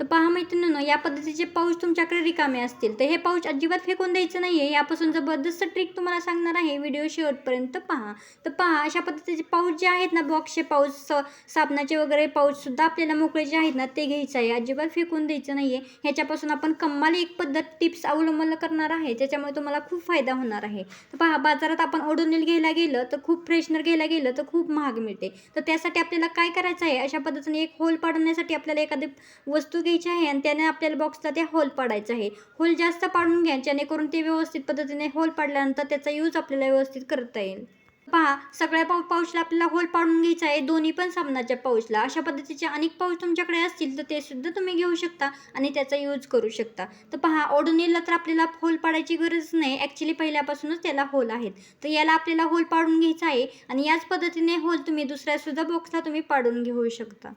तर पहा मैत्रिणींनो, या पद्धतीचे पाऊच तुमच्याकडे रिकामे असतील तर हे पाऊच अजिबात फेकून द्यायचं नाही आहे. यापासून जबरदस्त ट्रिक तुम्हाला सांगणार आहे, व्हिडिओ शेवटपर्यंत पहा. तर पहा, अशा पद्धतीचे पाऊच जे आहेत ना, बॉक्सचे पाऊच, साबणाचे वगैरे पाऊचसुद्धा आपल्याला मोकळे जे आहेत ना ते घ्यायचं आहे, अजिबात फेकून द्यायचं नाही आहे. ह्याच्यापासून आपण कमाल एक पद्धत टिप्स अवलंबन करणार आहे, त्याच्यामुळे तुम्हाला खूप फायदा होणार आहे. तर पहा, बाजारात आपण ओडोनिल घ्यायला गेलं तर खूप फ्रेशनर घ्यायला गेलं तर खूप महाग मिळते. तर त्यासाठी आपल्याला काय करायचं आहे, अशा पद्धतीने एक होल पाडण्यासाठी आपल्याला एखादी वस्तू घ्यायची आहे आणि त्याने आपल्याला बॉक्सला ते होल पाडायचं आहे. होल जास्त पाडून घ्या, जेणेकरून ते व्यवस्थित पद्धतीने होल पाडल्यानंतर त्याचा यूज आपल्याला व्यवस्थित करता येईल. पहा, सगळ्या पाऊचला आपल्याला होल पाडून घ्यायचा आहे, दोन्ही पण साबणाच्या पाऊचला. अशा पद्धतीचे अनेक पाऊच तुमच्याकडे असतील तर ते सुद्धा तुम्ही घेऊ शकता आणि त्याचा यूज करू शकता. तर पहा, ओडोनिलला तर आपल्याला होल पाडायची गरज नाही, ॲक्च्युली पहिल्यापासूनच त्याला होल आहेत. तर याला आपल्याला होल पाडून घ्यायचा आहे आणि याच पद्धतीने होल तुम्ही दुसऱ्यासुद्धा बॉक्सला तुम्ही पाडून घेऊ शकता.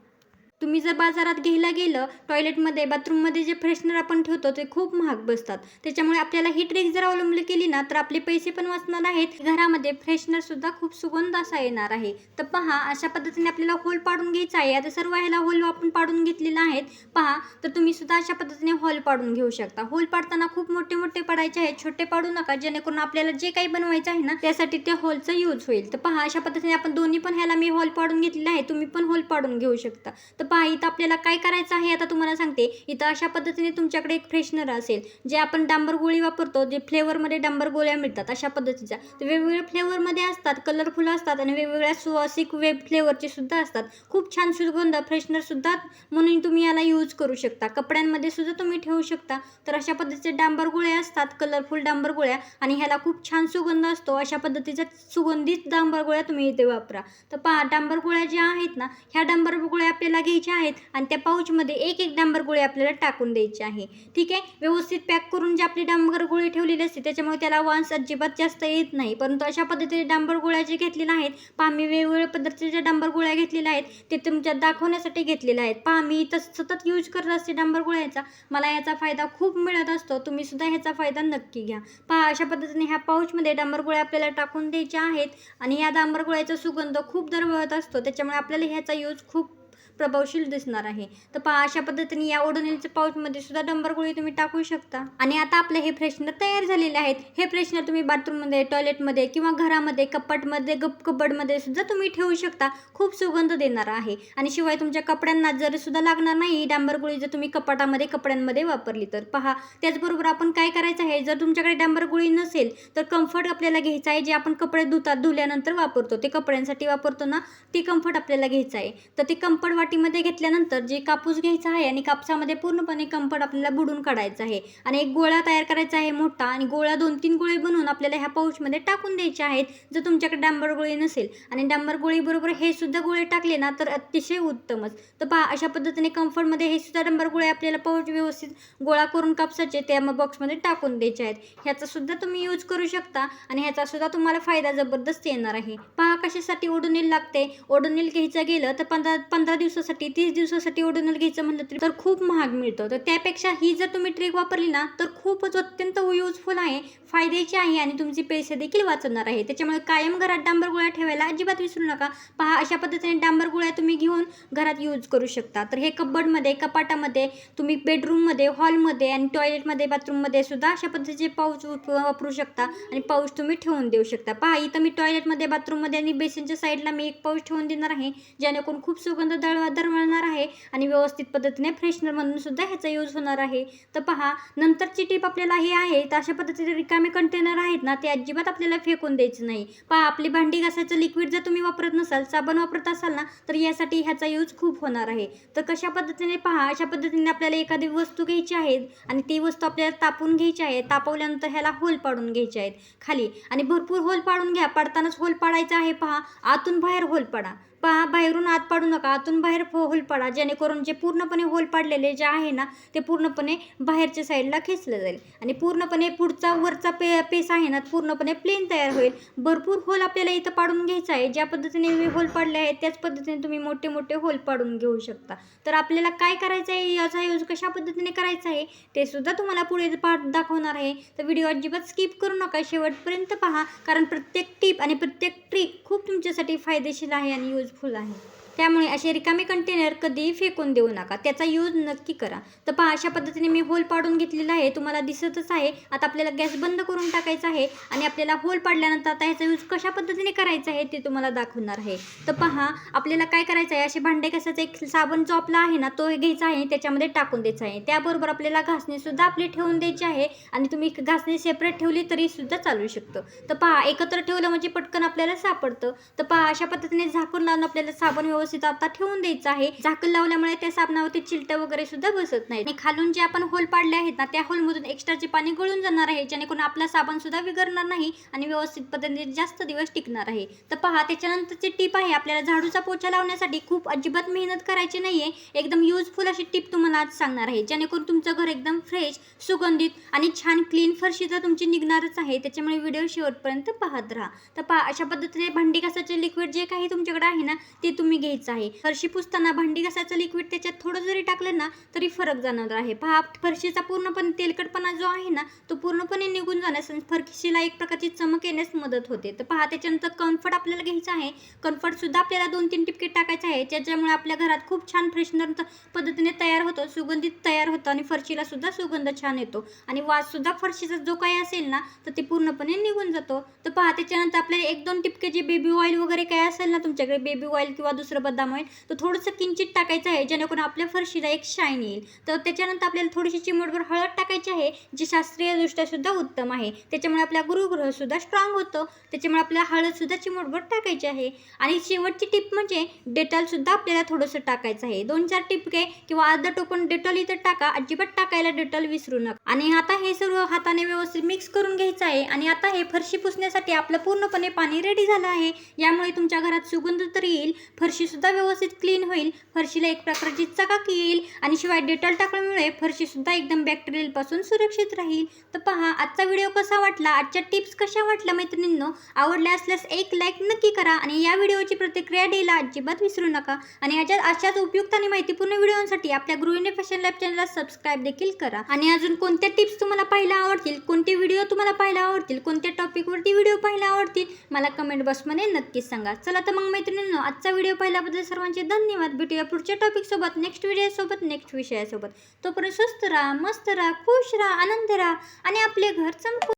तुम्ही जर बाजारात घ्यायला गेलं, टॉयलेटमध्ये बाथरूममध्ये जे फ्रेशनर आपण ठेवतो ते खूप महाग बसतात. त्याच्यामुळे आपल्याला ही ट्रिक जर अवलंबली केली ना तर आपले पैसे पण वाचणार आहेत, घरामध्ये फ्रेशनरसुद्धा खूप सुगंध असा येणार आहे. तर पहा, अशा पद्धतीने आपल्याला होल पाडून घ्यायचा आहे. आता सर्व ह्याला होल आपण पाडून घेतलेला आहेत. पहा, तर तुम्ही सुद्धा अशा पद्धतीने होल पाडून घेऊ शकता. होल पाडताना खूप मोठे मोठे पाडायचे आहेत, छोटे पाडू नका, जेणेकरून आपल्याला जे काही बनवायचं आहे ना त्यासाठी त्या होलचा यूज होईल. तर पहा, अशा पद्धतीने आपण दोन्ही पण ह्याला मी होल पाडून घेतलेला आहे, तुम्ही पण होल पाडून घेऊ शकता. तर पहा, इथं आपल्याला काय करायचं आहे आता तुम्हाला सांगते. इथं अशा पद्धतीने तुमच्याकडे एक फ्रेशनर असेल, जे आपण डांबर गोळी वापरतो, जे फ्लेवरमध्ये डांबर गोळ्या मिळतात अशा पद्धतीच्या. तर वेगवेगळ्या फ्लेवरमध्ये असतात, कलरफुल असतात आणि वेगवेगळ्या सुवासिक फ्लेवरचे सुद्धा असतात. खूप छान सुगंध फ्रेशनरसुद्धा म्हणून तुम्ही याला यूज करू शकता. कपड्यांमध्ये सुद्धा तुम्ही ठेवू शकता. तर अशा पद्धतीचे डांबर गोळ्या असतात, कलरफुल डांबर गोळ्या, आणि ह्याला खूप छान सुगंध असतो. अशा पद्धतीच्या सुगंधित डांबर गोळ्या तुम्ही इथे वापरा. तर पहा, डांबर गोळ्या ज्या आहेत ना, ह्या डांबर गोळ्या आपल्याला घ्यायच्या आहेत आणि त्या पाऊचमध्ये एक एक डांबर गोळी आपल्याला टाकून द्यायची आहे. ठीक आहे, व्यवस्थित पॅक करून जी आपली डांबर गोळी ठेवलेली असते त्याच्यामुळे त्याला वास अजिबात जास्त येत नाही. परंतु अशा पद्धतीने डांबर गोळ्या जे घेतलेल्या आहेत, पहा मी वेगवेगळ्या पद्धतीच्या डांबर गोळ्या घेतलेल्या आहेत, ते तुमच्या दाखवण्यासाठी घेतलेल्या आहेत. पहा, मी इथं सतत यूज करत असते डांबर गोळ्याचा, मला याचा फायदा खूप मिळत असतो. तुम्ही सुद्धा ह्याचा फायदा नक्की घ्या. पहा, अशा पद्धतीने ह्या पाऊचमध्ये डांबर गोळ्या आपल्याला टाकून द्यायच्या आहेत आणि या डांबर गोळ्याचा सुगंध खूप दरवळत असतो, त्याच्यामुळे आपल्याला ह्याचा यूज खूप प्रभावशील दिसणार आहे. तर पहा, अशा पद्धतीने या ओडोनिलच्या पाऊचमध्ये सुद्धा डांबर गोळी तुम्ही टाकू शकता. आणि आता आपले हे फ्रेशनर तयार झालेले आहेत. हे फ्रेशनर तुम्ही बाथरूममध्ये, टॉयलेटमध्ये किंवा घरामध्ये कपाटमध्ये, कबडमध्ये सुद्धा तुम्ही ठेवू शकता. खूप सुगंध देणार आहे आणि शिवाय तुमच्या कपड्यांना जर सुद्धा लागणार नाही डांबर गोळी, जर तुम्ही कपड्यांमध्ये वापरली तर. पहा, त्याचबरोबर आपण काय करायचं आहे, जर तुमच्याकडे डांबर गोळी नसेल तर कम्फर्ट आपल्याला घ्यायचं आहे, जे आपण कपडे धुल्यानंतर वापरतो, ते कपड्यांसाठी वापरतो ना, ते कम्फर्ट आपल्याला घ्यायचं आहे. तर ते कम्फर्ट वाटीमध्ये घेतल्यानंतर जे कापूस घ्यायचा आहे आणि कापसामध्ये पूर्णपणे कम्फर्ट आपल्याला बुडून काढायचा आहे आणि एक गोळा तयार करायचा आहे मोठा, आणि गोळा 2-3 गोळे बनवून आपल्याला ह्या पाऊचमध्ये टाकून द्यायचे आहेत, जर तुमच्याकडे डांबर गोळी नसेल. आणि डांबर गोळी बरोबर हे सुद्धा गोळे टाकले ना तर अतिशय उत्तमच. तर पहा, अशा पद्धतीने कम्फर्टमध्ये हे सुद्धा डांबर गोळे आपल्याला पाऊच व्यवस्थित गोळा करून कापसाचे त्या बॉक्समध्ये टाकून द्यायचे आहेत. ह्याचा सुद्धा तुम्ही यूज करू शकता आणि ह्याचा सुद्धा तुम्हाला फायदा जबरदस्त येणार आहे. पहा, कशासाठी ओडोनिल लागते. ओडोनिल घ्यायचं गेलं तर 15 दिवसासाठी, 30 दिवसासाठी ओडोनिल घ्यायचं म्हटलं तर खूप महाग मिळतं. तर त्यापेक्षा ही जर तुम्ही ट्रिक वापरली ना तर खूपच अत्यंत युजफुल आहे, फायद्याची आहे आणि तुमचे पैसे देखील वाचणार आहे. त्याच्यामुळे कायम घरात डांबर गोळ्या ठेवायला अजिबात विसरू नका. पहा, अशा पद्धतीने डांबर गोळ्या तुम्ही घेऊन घरात यूज करू शकता. तर हे कबडमध्ये, कपाटामध्ये, तुम्ही बेडरूममध्ये, हॉलमध्ये आणि टॉयलेटमध्ये, बाथरूममध्ये सुद्धा अशा पद्धतीचे पाऊच वापरू शकता आणि पाऊच तुम्ही ठेवून देऊ शकता. पहा, इथं मी टॉयलेटमध्ये, बाथरूममध्ये आणि बेसिनच्या साईडला मी एक पाऊच ठेवून देणार आहे, जेणेकरून खूप सुगंध दरवळणार आहे आणि व्यवस्थित पद्धतीने फ्रेशनर म्हणून सुद्धा ह्याचा यूज होणार आहे. तर पहा, नंतरची टिप आपल्याला ही आहे, तर अशा पद्धतीचे रिकामे कंटेनर आहेत ना ते अजिबात आपल्याला फेकून द्यायचं नाही. पहा, आपली भांडी घासायचं लिक्विड जर तुम्ही वापरत नसाल, साबण वापरत असाल ना, तर यासाठी ह्याचा यूज खूप होणार आहे. तर कशा पद्धतीने पहा, अशा पद्धतीने आपल्याला एखादी वस्तू घ्यायची आहे आणि ती वस्तू आपल्याला तापून घ्यायची आहे. तापवल्यानंतर ह्याला होल पाडून घ्यायचे आहेत खाली, आणि भरपूर होल पाडून घ्या. पाडतानाच होल पाडायचा आहे. पहा, आतून बाहेर होल पाडा. पहा, बाहेरून आत पाडू नका, आतून बाहेर होल पाडा, जेणेकरून जे पूर्णपणे होल पाडलेले जे आहे ना ते पूर्णपणे बाहेरच्या साईडला खेचलं जाईल आणि पूर्णपणे पुढचा वरचा पेस आहे ना पूर्णपणे प्लेन तयार होईल. भरपूर होल आपल्याला इथं पाडून घ्यायचं आहे. ज्या पद्धतीने होल पाडले आहेत त्याच पद्धतीने तुम्ही मोठे मोठे होल पाडून घेऊ शकता. तर आपल्याला काय करायचं आहे, याचा यूज कशा पद्धतीने करायचा आहे ते सुद्धा तुम्हाला पुढे दाखवणार आहे. तर व्हिडिओ अजिबात स्किप करू नका, शेवटपर्यंत पहा, कारण प्रत्येक टिप आणि प्रत्येक ट्रिक खूप तुमच्यासाठी फायदेशीर आहे आणि यूजफुल आहे. त्यामुळे असे रिकामे कंटेनर कधीही फेकून देऊ नका, त्याचा यूज नक्की करा. तर पहा अशा पद्धतीने मी होल पाडून घेतलेला आहे, तुम्हाला दिसतच आहे. आता आपल्याला गॅस बंद करून टाकायचा आहे आणि आपल्याला होल पाडल्यानंतर आता ह्याचा यूज कशा पद्धतीने करायचा आहे ते तुम्हाला दाखवणार आहे. तर पहा आपल्याला काय करायचं आहे, असे भांडे कशाचा एक साबण जो आपला आहे ना तो घ्यायचा आहे, त्याच्यामध्ये टाकून द्यायचा आहे. त्याबरोबर आपल्याला घासणीसुद्धा आपली ठेवून द्यायची आहे आणि तुम्ही घासणी सेपरेट ठेवली तरी सुद्धा चालू शकतं. तर पहा एकत्र ठेवलं म्हणजे पटकन आपल्याला सापडतं. तर पहा अशा पद्धतीने झाकून लावून आपल्याला साबण व्यवस्थित आता ठेवून द्यायचं आहे. झाकण लावल्यामुळे त्या साबणावरती चिलटं वगैरे सुद्धा बसत नाही आणि खालून जे आपण होल पाडले आहेत ना त्या होलमधून एक्स्ट्राचे पाणी गळून जाणार आहे, जेणेकरून आपला साबण सुद्धा बिघडणार नाही आणि व्यवस्थित पद्धतीने जास्त दिवस टिकणार आहे. तर पहा त्याच्यानंतरची टीप आहे, आपल्याला झाडूचा पोछा लावण्यासाठी खूप अजिबात मेहनत करायची नाहीये. एकदम युजफुल अशी टीप तुम्हाला आज सांगणार आहे, जेणेकरून तुमचं घर एकदम फ्रेश, सुगंधित आणि छान क्लीन फरशी तर तुमची निघणारच आहे. त्याच्यामुळे व्हिडिओ शेवटपर्यंत पाहत राहा. तर पहा अशा पद्धतीने भांडी घासाचे लिक्विड जे काही तुमच्याकडे आहे ना ते तुम्ही घ्यायचं आहे. फरशी पुसताना भांडी घासाचं लिक्विड त्याच्यात थोडं जरी टाकलं ना तरी फरक जाणार आहे. पहा फरशीचा पूर्णपणे तेलकटपणा जो आहे ना तो पूर्णपणे निघून जाण्यास आणि फरशीला एक प्रकारची चमक येण्यास मदत होते. तर पहा त्याच्यानंतर कम्फर्ट आपल्याला घ्यायचा आहे. कम्फर्ट सुद्धा आपल्याला 2-3 टिपके टाकायचे आहे, ज्याच्यामुळे आपल्या घरात खूप छान फ्रेशनर पद्धतीने तयार होतो, सुगंधित तयार होतं आणि फरशीला सुद्धा सुगंध छान येतो आणि वास सुद्धा फरशीचा जो काही असेल ना तर ते पूर्णपणे निघून जातो. तर पहा त्याच्यानंतर आपल्याला 1-2 टिपके जे बेबी ऑइल वगैरे काय असेल ना तुमच्याकडे, बेबी ऑइल किंवा दुसरं बदाम ऑइल, तर थोडंसं किंचित टाकायचं आहे, जेणेकरून आपल्या फरशीला एक शाईन येईल. तर त्याच्यानंतर आपल्याला थोडीशी चिमूटभर हळद टाकायची आहे, जी शास्त्रीयदृष्ट्या सुद्धा उत्तम आहे. त्याच्यामुळे आपल्या गृहगृह सुद्धा स्ट्रॉंग होतं. त्याच्यामुळे आपल्याला हळद सुद्धा चिमूटभर टाकायची आहे. आणि शेवटची टिप म्हणजे डेटॉल सुद्धा आपल्याला थोडंसं टाकायचं आहे. 2-4 टिपके किंवा अर्धा टोपण डेटॉल इथं टाका, अजिबात टाकायला डेटॉल विसरू नका. आणि आता हे सर्व हाताने व्यवस्थित मिक्स करून घ्यायचं आहे आणि आता हे फरशी पुसण्यासाठी आपलं पूर्णपणे पाणी रेडी झालं आहे. यामुळे तुमच्या घरात सुगंध तर येईल, फरशी सुद्धा व्यवस्थित क्लीन होईल, फरशीला एक प्रकारची चकाक येईल आणि शिवाय डेटॉल टाकल्यामुळे फरशी सुद्धा एकदम बॅक्टेरियल पासून सुरक्षित राहील. तर पहा आजचा व्हिडिओ कसा वाटला, आजच्या टिप्स कशा वाटल्या मैत्रिणींनो, आवडल्या असल्यास एक लाईक नक्की करा आणि या व्हिडिओची प्रतिक्रिया द्यायला अजिबात विसरू नका. आणि अशाच उपयुक्त आणि माहितीपूर्ण व्हिडिओसाठी आपल्या गृहिणी फॅशन लाईफ चॅनलला सबस्क्राईब देखील करा. आणि अजून कोणत्या टिप्स तुम्हाला पाहायला आवडतील, कोणते व्हिडिओ तुम्हाला पाहायला आवडतील, कोणत्या टॉपिकवरती व्हिडिओ पाहायला आवडतील मला कमेंट बॉक्समध्ये नक्कीच सांगा. चला तर मग मैत्रिणींनो, आजचा व्हिडिओ पाहिल्याबद्दल सर्वांचे धन्यवाद. भेटूया पुढच्या टॉपिकसोबत, नेक्स्ट व्हिडिओसोबत, नेक्स्ट विषयासोबत. तोपर्यंत स्वस्त राहा, मस्त राहा, खुश राहा, आनंद राहा आणि आपले घर चमकू